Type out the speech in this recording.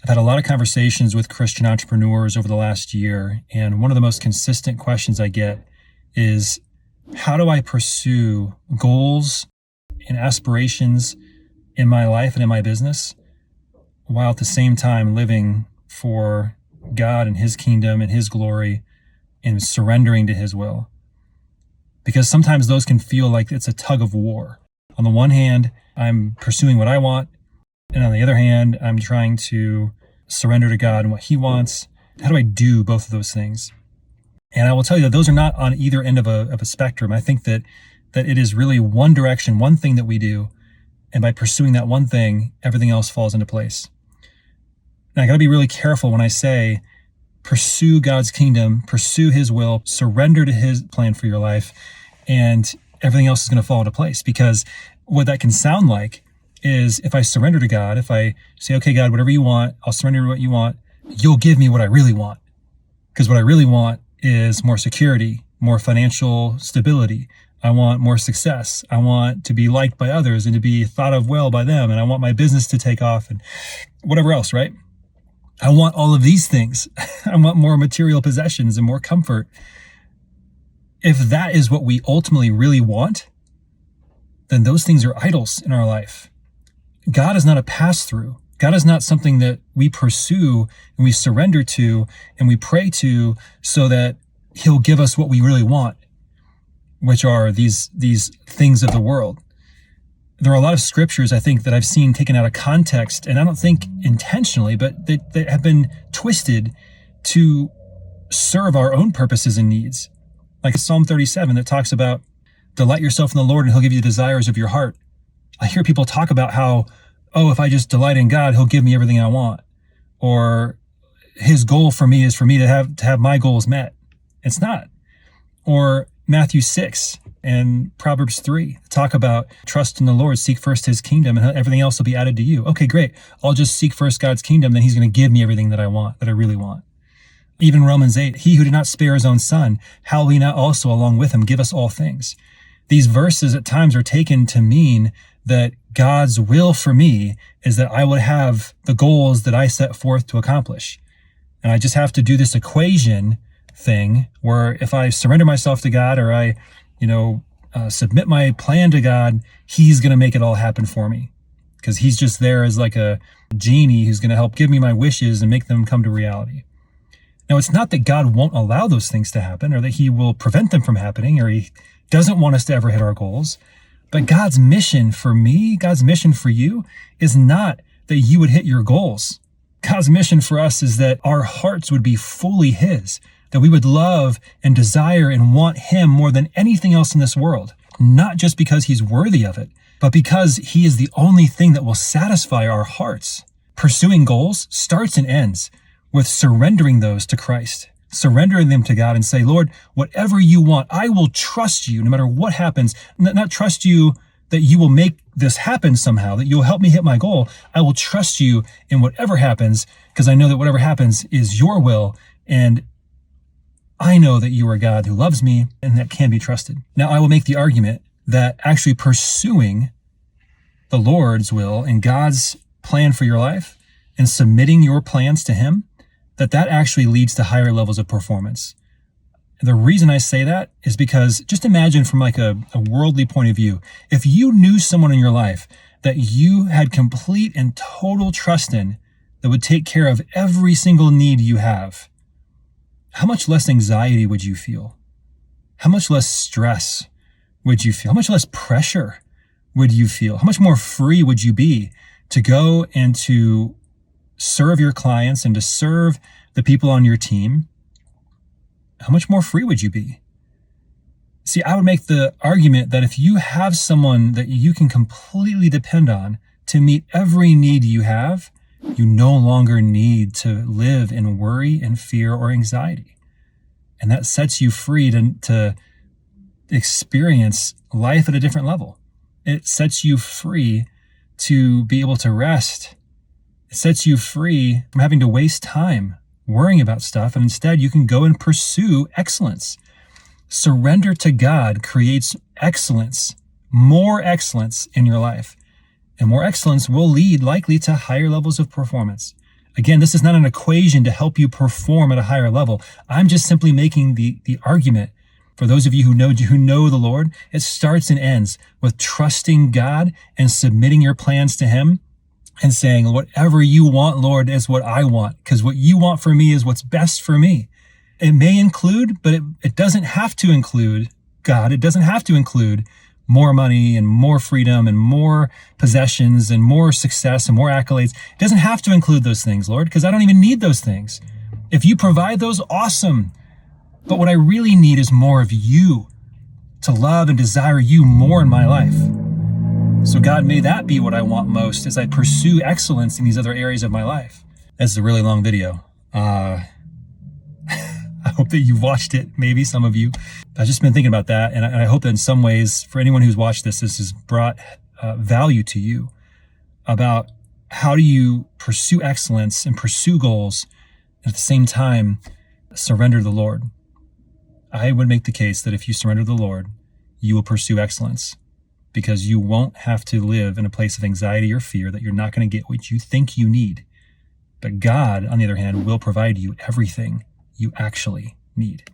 I've had a lot of conversations with Christian entrepreneurs over the last year, and one of the most consistent questions I get is, how do I pursue goals and aspirations in my life and in my business while at the same time living for God and His kingdom and His glory and surrendering to His will? Because sometimes those can feel like it's a tug of war. On the one hand, I'm pursuing what I want, and on the other hand, I'm trying to surrender to God and what He wants. How do I do both of those things? And I will tell you that those are not on either end of a spectrum. I think that it is really one direction, one thing that we do, and by pursuing that one thing, everything else falls into place. And I got to be really careful when I say pursue God's kingdom, pursue His will, surrender to His plan for your life, and everything else is going to fall into place. Because what that can sound like is, if I surrender to God, if I say, okay, God, whatever you want, I'll surrender to what you want, you'll give me what I really want. Because what I really want is more security, more financial stability. I want more success. I want to be liked by others and to be thought of well by them. And I want my business to take off and whatever else, right? I want all of these things. I want more material possessions and more comfort. If that is what we ultimately really want, then those things are idols in our life. God is not a pass-through. God is not something that we pursue and we surrender to and we pray to so that He'll give us what we really want, which are these things of the world. There are a lot of scriptures, I think, that I've seen taken out of context, and I don't think intentionally, but that have been twisted to serve our own purposes and needs. Like Psalm 37 that talks about, delight yourself in the Lord and He'll give you the desires of your heart. I hear people talk about how, oh, if I just delight in God, He'll give me everything I want. Or His goal for me is for me to have my goals met. It's not. Or Matthew 6 and Proverbs 3 talk about trust in the Lord, seek first His kingdom, and everything else will be added to you. Okay, great. I'll just seek first God's kingdom, then He's going to give me everything that I want, that I really want. Even Romans 8, He who did not spare His own Son, how will He not also along with Him give us all things? These verses at times are taken to mean that God's will for me is that I would have the goals that I set forth to accomplish. And I just have to do this equation thing where if I surrender myself to God, or I, submit my plan to God, He's going to make it all happen for me. Because He's just there as like a genie who's going to help give me my wishes and make them come to reality. Now, it's not that God won't allow those things to happen, or that He will prevent them from happening, or He doesn't want us to ever hit our goals. But God's mission for me, God's mission for you, is not that you would hit your goals. God's mission for us is that our hearts would be fully His, that we would love and desire and want Him more than anything else in this world, not just because He's worthy of it, but because He is the only thing that will satisfy our hearts. Pursuing goals starts and ends with surrendering those to Christ, surrendering them to God and say, Lord, whatever you want, I will trust you no matter what happens. Not trust you that you will make this happen somehow, that you'll help me hit my goal. I will trust you in whatever happens, because I know that whatever happens is your will. And I know that you are a God who loves me and that can be trusted. Now, I will make the argument that actually pursuing the Lord's will and God's plan for your life and submitting your plans to Him, that actually leads to higher levels of performance. The reason I say that is because just imagine from like a worldly point of view, if you knew someone in your life that you had complete and total trust in, that would take care of every single need you have, how much less anxiety would you feel? How much less stress would you feel? How much less pressure would you feel? How much more free would you be to go and to serve your clients and to serve the people on your team? How much more free would you be? See, I would make the argument that if you have someone that you can completely depend on to meet every need you have, you no longer need to live in worry and fear or anxiety. And that sets you free to experience life at a different level. It sets you free to be able to rest. It sets you free from having to waste time worrying about stuff, and instead you can go and pursue excellence. Surrender to God creates excellence, more excellence in your life. And more excellence will lead likely to higher levels of performance. Again, this is not an equation to help you perform at a higher level. I'm just simply making the argument for those of you who know the Lord. It starts and ends with trusting God and submitting your plans to him and saying, whatever you want, Lord, is what I want, because what you want for me is what's best for me. It may include, but it doesn't have to include, God. It doesn't have to include more money and more freedom and more possessions and more success and more accolades. It doesn't have to include those things, Lord, because I don't even need those things. If you provide those, awesome. But what I really need is more of you, to love and desire you more in my life. So God, may that be what I want most as I pursue excellence in these other areas of my life. This is a really long video. I hope that you've watched it, maybe some of you. I've just been thinking about that, and I hope that in some ways, for anyone who's watched this has brought value to you about how do you pursue excellence and pursue goals, and at the same time, surrender to the Lord. I would make the case that if you surrender to the Lord, you will pursue excellence, because you won't have to live in a place of anxiety or fear that you're not going to get what you think you need. But God, on the other hand, will provide you everything you actually need.